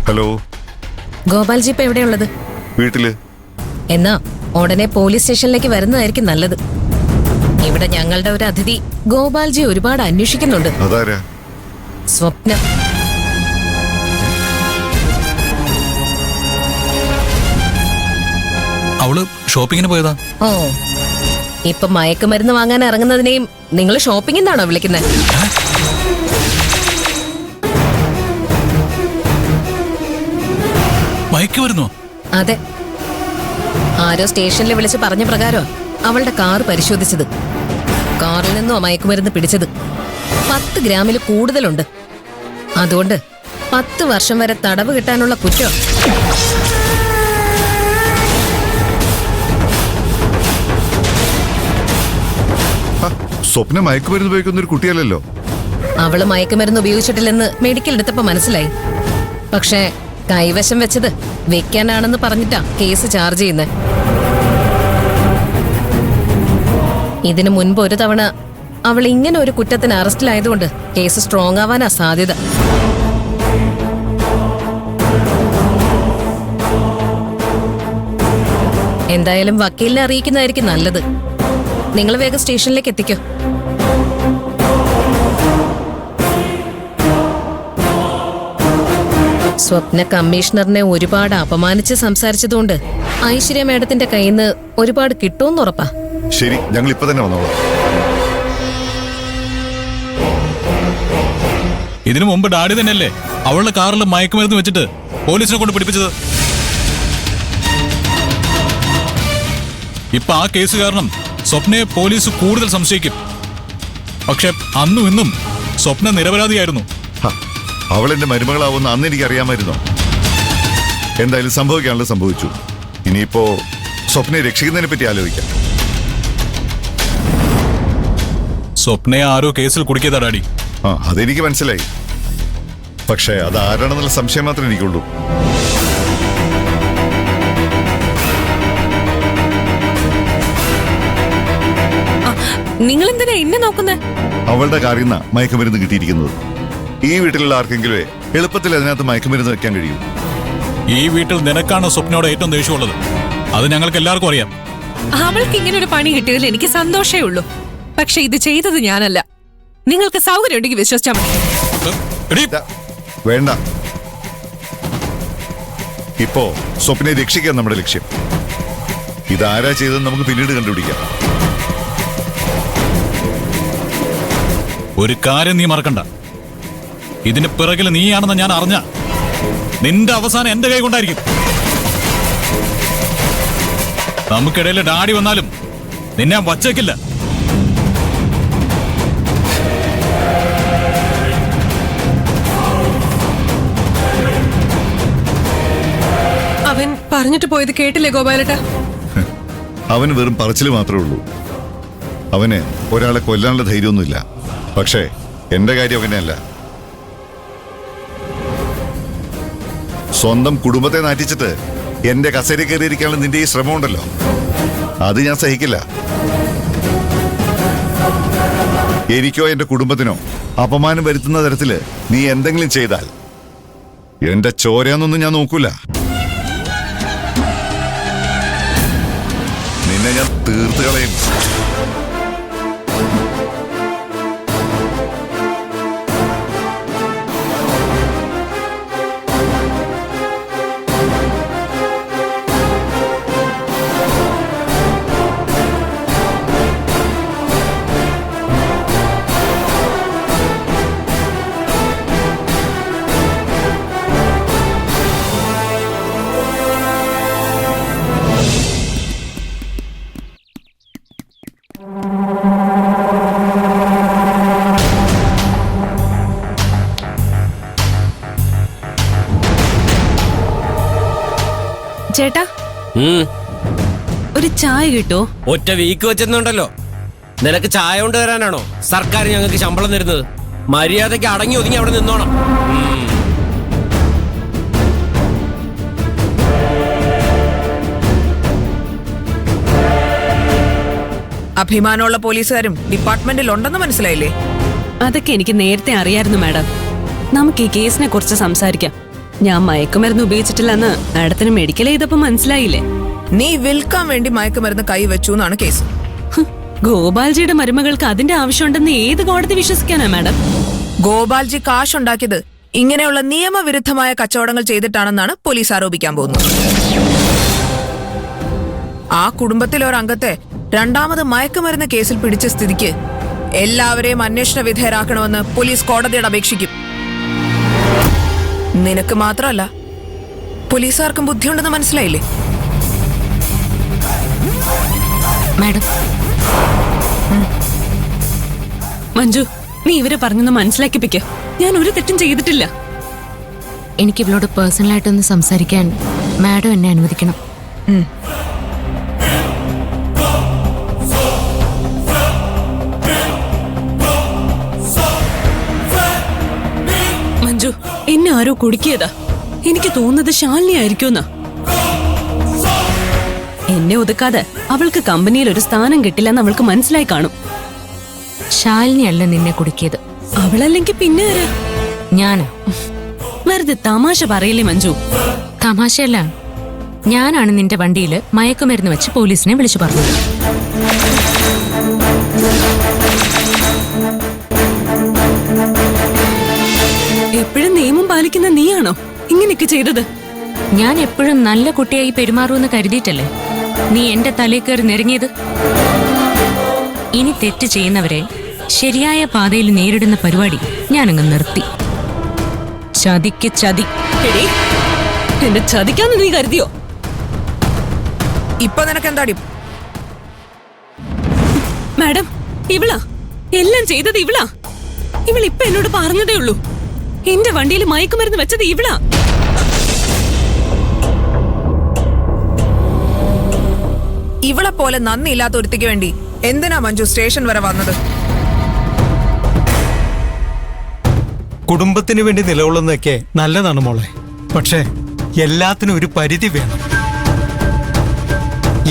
Hello. Gopalji ഇപ്പൊ എവിടെയുള്ളത്? വീട്ടില്. എന്നാ ഉടനെ പോലീസ് സ്റ്റേഷനിലേക്ക് വരുന്നതായിരിക്കും നല്ലത്. ഇവിടെ ഞങ്ങളുടെ ഒരു അതിഥി ഗോപാൽജി ഒരുപാട് അന്വേഷിക്കുന്നുണ്ട്. അതാരാ? സ്വപ്ന. അവള് ഷോപ്പിങ്ങിന് പോയതാ. ഓ, ഇപ്പൊ മയക്കുമരുന്ന് വാങ്ങാൻ ഇറങ്ങുന്നതിനെയും നിങ്ങൾ ഷോപ്പിംഗ് എന്നാണോ വിളിക്കുന്നത്? മയക്കുമരുന്നോ? അതെ, ആരോ സ്റ്റേഷനിൽ വിളിച്ച് പറഞ്ഞ പ്രകാരം അവളുടെ കാർ പരിശോധിച്ചത്. കാറിൽ നിന്നോ മയക്കുമരുന്ന് പിടിച്ചത്. 10 ഗ്രാമിൽ കൂടുതലുണ്ട്. അതുകൊണ്ട് 10 വർഷം വരെ തടവ് കിട്ടാനുള്ള കുറ്റം. സ്വപ്ന മയക്കുമരുന്ന് ഉപയോഗിക്കുന്ന ഒരു കുട്ടിയല്ലല്ലോ. അവള് മയക്കുമരുന്ന് ഉപയോഗിച്ചിട്ടില്ലെന്ന് മെഡിക്കൽ എടുത്തപ്പോ മനസ്സിലായി. പക്ഷേ കൈവശം വെച്ചത് വെക്കാനാണെന്ന് പറഞ്ഞിട്ടാ കേസ് ചാർജ് ചെയ്യുന്നത്. ഇതിനു മുൻപ് ഒരു തവണ അവൾ ഇങ്ങനെ ഒരു കുറ്റത്തിന് അറസ്റ്റിലായതുകൊണ്ട് കേസ് സ്ട്രോങ് ആവാനാ സാധ്യത. എന്തായാലും വക്കീലിനെ അറിയിക്കുന്നതായിരിക്കും നല്ലത്. നിങ്ങൾ വേഗം സ്റ്റേഷനിലേക്ക് എത്തിക്കോ. സ്വപ്ന കമ്മീഷണറിനെ ഒരുപാട് അപമാനിച്ച് സംസാരിച്ചതുകൊണ്ട് ഐശ്വര്യ മേഡത്തിന്റെ കയ്യിൽ നിന്ന് ഒരുപാട് കിട്ടുമെന്ന് ഉറപ്പാ. ശരി, ഞങ്ങൾ ഇപ്പൊ തന്നെ വന്നോളാം. ഇതിനു മുമ്പ് ഡാഡി തന്നെയല്ലേ അവളുടെ കാറിൽ മയക്കുമരുന്ന് വെച്ചിട്ട് പോലീസിനെ കൊണ്ട് പിടിപ്പിച്ചത്. ഇപ്പൊ ആ കേസ് കാരണം സ്വപ്നയെ പോലീസ് കൂടുതൽ സംശയിക്കും. പക്ഷെ അന്നും ഇന്നും സ്വപ്ന നിരപരാധിയായിരുന്നു. അവൾ എന്റെ മരുമകളാവുന്ന അന്ന് എനിക്ക് അറിയാമായിരുന്നോ? എന്തായാലും സംഭവിക്കാനുള്ളത് സംഭവിച്ചു. ഇനിയിപ്പോ സ്വപ്നയെ രക്ഷിക്കുന്നതിനെ പറ്റി ആലോചിക്കാം. സ്വപ്നയെ ആരോ കേസിൽ കുടുക്കിയതാ ഡാഡി. അതെനിക്ക് മനസ്സിലായി. പക്ഷേ അത് ആരാണെന്നുള്ള സംശയം മാത്രമേ എനിക്കുള്ളൂ. നിങ്ങൾ എന്തിനാ എന്നെ നോക്കുന്നേ? അവളുടെ കാറിൽ നിന്നാ മയക്കുമരുന്ന് കിട്ടിയിരിക്കുന്നത്. ഈ വീട്ടിലുള്ള ആർക്കെങ്കിലും എളുപ്പത്തിൽ അതിനകത്ത് മയക്കുമരുന്ന് വെക്കാൻ കഴിയും. ഈ വീട്ടിൽ നിനക്കാണ് സ്വപ്നയോട് ഏറ്റവും ദേഷ്യമുള്ളത്. അത് ഞങ്ങൾക്ക് എല്ലാവർക്കും അറിയാം. അവൾക്ക് ഇങ്ങനെ ഒരു പണി കിട്ടിയതിൽ എനിക്ക് സന്തോഷമേ ഉള്ളൂ. പക്ഷെ ഇത് ചെയ്തത് ഞാനല്ല. നിങ്ങൾക്ക് സൗകര്യം ഉണ്ടെങ്കിൽ വിശ്വസിച്ചാൽ മതി. വേണ്ട. ഇപ്പോ സ്വപ്നയെ രക്ഷിക്കാൻ നമ്മുടെ ലക്ഷ്യം. ഇതാരാ ചെയ്തെന്ന് നമുക്ക് പിന്നീട് കണ്ടുപിടിക്കാം. ഒരു കാര്യം നീ മറക്കണ്ട. ഇതിന് പിറകിൽ നീയാണെന്ന് ഞാൻ അറിഞ്ഞ നിന്റെ അവസാനം എന്റെ കൈ കൊണ്ടായിരിക്കും. നമുക്കിടയിൽ ഡാഡി വന്നാലും നിന്നെ വച്ചേക്കില്ല. അവൻ പറഞ്ഞിട്ട് പോയത് കേട്ടില്ലേ ഗോപാലേട്ടാ? അവന് വെറും പറച്ചില് മാത്രമേ ഉള്ളൂ. അവന് ഒരാളെ കൊല്ലാനുള്ള ധൈര്യമൊന്നുമില്ല. പക്ഷേ എന്റെ കാര്യം അവനല്ല. സ്വന്തം കുടുംബത്തെ നാറ്റിച്ചിട്ട് എന്റെ കസേര കയറിയിരിക്കാനുള്ള നിന്റെ ഈ ശ്രമം ഉണ്ടല്ലോ, അത് ഞാൻ സഹിക്കില്ല. എനിക്കോ എന്റെ കുടുംബത്തിനോ അപമാനം വരുത്തുന്ന തരത്തില് നീ എന്തെങ്കിലും ചെയ്താൽ എന്റെ ചോരയൊന്നും ഞാൻ നോക്കൂല. നിന്നെ ഞാൻ തീർത്ത് കളയും. ചേട്ടാ, ഒരു ചായ കിട്ടോ? ഒറ്റ വീക്ക് വെച്ചെന്നുണ്ടല്ലോ. നിനക്ക് ചായ കൊണ്ട് തരാനാണോ സർക്കാർ ഞങ്ങൾക്ക് ശമ്പളം തരുന്നത്? മര്യാദയ്ക്ക് അടങ്ങി ഒതുങ്ങി അവിടെ നിന്നോണം. അഭിമാനമുള്ള പോലീസുകാരും ഡിപ്പാർട്ട്മെന്റിൽ ഉണ്ടെന്ന് മനസ്സിലായില്ലേ? അതൊക്കെ എനിക്ക് നേരത്തെ അറിയായിരുന്നു മാഡം. നമുക്ക് ഈ കേസിനെ കുറിച്ച് സംസാരിക്കാം. ഞാൻ മയക്കുമരുന്ന് ഉപയോഗിച്ചിട്ടില്ലെന്ന് മാഡത്തിന് മെഡിക്കൽ ചെയ്തപ്പോ മനസ്സിലായില്ലേ? നീ വിൽക്കാൻ വേണ്ടി മയക്കുമരുന്ന് കൈവച്ചു എന്നാണ് കേസ്. ഗോപാൽജിയുടെ മരുമകൾക്ക് അതിന്റെ ആവശ്യമുണ്ടെന്ന് ഏത് കോടതി വിശ്വസിക്കാനാ മാഡം? ഗോപാൽജി കാശുണ്ടാക്കിയത് ഇങ്ങനെയുള്ള നിയമവിരുദ്ധമായ കച്ചവടങ്ങൾ ചെയ്തിട്ടാണെന്നാണ് പോലീസ് ആരോപിക്കാൻ പോകുന്നത്. ആ കുടുംബത്തിലെ ഒരംഗത്തെ രണ്ടാമത് മയക്കുമരുന്ന് കേസിൽ പിടിച്ച സ്ഥിതിക്ക് എല്ലാവരെയും അന്വേഷണ വിധേയരാക്കണമെന്ന് പോലീസ് കോടതിയോട് അപേക്ഷിക്കും. നിനക്ക് മാത്രമല്ല, പോലീസുകാർക്കും ബുദ്ധിയുണ്ടെന്ന് മനസ്സിലായില്ലേ? മാഡം, മഞ്ജു, നീ ഇവരെ പറഞ്ഞൊന്ന് മനസ്സിലാക്കിപ്പിക്ക. ഞാൻ ഒരു തെറ്റും ചെയ്തിട്ടില്ല. എനിക്ക് ഇവളോട് പേഴ്സണലായിട്ടൊന്ന് സംസാരിക്കാൻ മാഡം എന്നെ അനുവദിക്കണം. മഞ്ജു, എന്നെ ആരോ കുടുക്കിയതാ. എനിക്ക് തോന്നുന്നത് ശാലിനി ആയിരിക്കുമെന്നാ. എന്നെ ഒതുക്കാതെ അവൾക്ക് കമ്പനിയിൽ ഒരു സ്ഥാനം കിട്ടില്ലെന്ന് അവൾക്ക് മനസ്സിലായി കാണും. ശാലിനിയല്ല നിന്നെ കുടുക്കിയത്. അവളല്ലെങ്കിൽ പിന്നെ ആരാ? ഞാനാ. വെറുതെ തമാശ പറയില്ലേ മഞ്ജു? തമാശയല്ല, ഞാനാണ് നിന്റെ വണ്ടിയിൽ മയക്കുമരുന്ന് വെച്ച് പോലീസിനെ വിളിച്ചു പറഞ്ഞത്. എപ്പോഴും നിയമം പാലിക്കുന്ന നീയാണോ ഇങ്ങനെയൊക്കെ ചെയ്തത്? ഞാൻ എപ്പോഴും നല്ല കുട്ടിയായി പെരുമാറുമെന്ന് കരുതിയിട്ടല്ലേ നീ എന്റെ തലയിൽ കയറി നിരങ്ങിയത്? ഇനി തെറ്റ് ചെയ്യുന്നവരെ ശരിയായ പാതയിൽ നേരിടുന്ന പരിപാടി ഞാനങ്ങ് നിർത്തി. ചതിക്ക് ചതി. എടീ, എന്നെ ചതിക്കാന്ന് നീ കരുതിയോ? ഇപ്പൊ നിനക്ക് എന്താടി? മാഡം, ഇവളാ എല്ലാം ചെയ്തത്. ഇവളാ. ഇവളിപ്പൊ എന്നോട് പറഞ്ഞതേ ഉള്ളൂ. എന്റെ വണ്ടിയിൽ മയക്കുമരുന്ന് വെച്ചത് ഇവളാ. ഇവളെ പോലെ നന്ദിയില്ലാത്ത ഒരുത്തിക്ക് വേണ്ടി എന്തിനാ മഞ്ജു സ്റ്റേഷൻ വരെ വന്നത്? കുടുംബത്തിന് വേണ്ടി നിലകൊള്ളുന്നതൊക്കെ നല്ലതാണ് മോളെ. പക്ഷേ എല്ലാത്തിനും ഒരു പരിധി വേണം.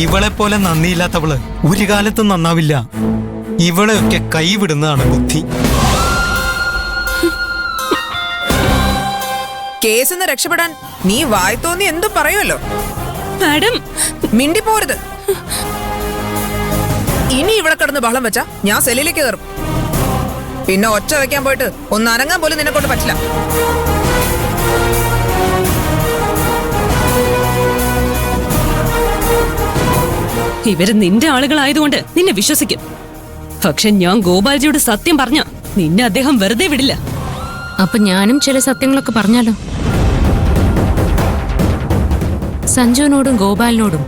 ഇവളെ പോലെ നന്ദിയില്ലാത്തവള് ഒരു കാലത്തും നന്നാവില്ല. ഇവളെയൊക്കെ കൈവിടുന്നതാണ് ബുദ്ധി. കേസിന്ന് രക്ഷപ്പെടാൻ നീ വായി തോന്നി എന്തും പറയുമല്ലോ. മാഡം, മിണ്ടിപ്പോരുത്. ഇനി ഇവിടെ കിടന്ന് ബഹളം വെച്ചാ ഞാൻ സെല്ലിലേക്ക് കയറും. പിന്നെ ഒച്ച വെക്കാൻ പോയിട്ട് ഒന്ന് അനങ്ങാൻ പോലും നിന്നെ കൊണ്ട് പറ്റില്ല. ഇവര് നിന്റെ ആളുകളായതുകൊണ്ട് നിന്നെ വിശ്വസിക്കും. പക്ഷെ ഞാൻ ഗോപാൽജിയോട് സത്യം പറഞ്ഞ നിന്നെ അദ്ദേഹം വെറുതെ വിടില്ല. അപ്പൊ ഞാനും ചില സത്യങ്ങളൊക്കെ പറഞ്ഞാലോ? സഞ്ജുവിനോടും ഗോപാലിനോടും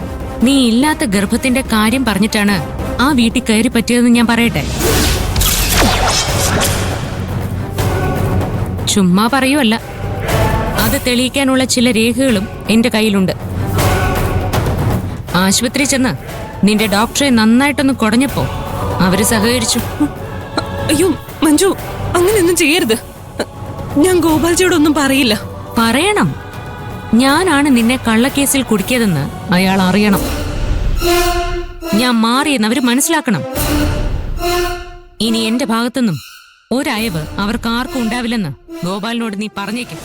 നീ ഇല്ലാത്ത ഗർഭത്തിന്റെ കാര്യം പറഞ്ഞിട്ടാണ് ആ വീട്ടിൽ കയറി പറ്റിയതെന്ന് ഞാൻ പറയട്ടെ. ചുമ്മാ പറയുമല്ല, അത് തെളിയിക്കാനുള്ള ചില രേഖകളും എന്റെ കയ്യിലുണ്ട്. ആശുപത്രി ചെന്ന് നിന്റെ ഡോക്ടറെ നന്നായിട്ടൊന്ന് കുടഞ്ഞപ്പോ അവര് സഹകരിച്ചു. അയ്യോ മഞ്ജു, അങ്ങനെയൊന്നും ചെയ്യരുത്. ഞാൻ ഗോപാൽജിയോടൊന്നും പറയില്ല. പറയണം. ഞാനാണ് നിന്നെ കള്ളക്കേസിൽ കുടുക്കിയതെന്ന് അയാൾ അറിയണം. ഞാൻ മാറിയെന്ന് അവര് മനസ്സിലാക്കണം. ഇനി എന്റെ ഭാഗത്തുനിന്നും ഒരയവ് അവർക്ക് ആർക്കും ഉണ്ടാവില്ലെന്ന് ഗോപാലിനോട് നീ പറഞ്ഞേക്കും.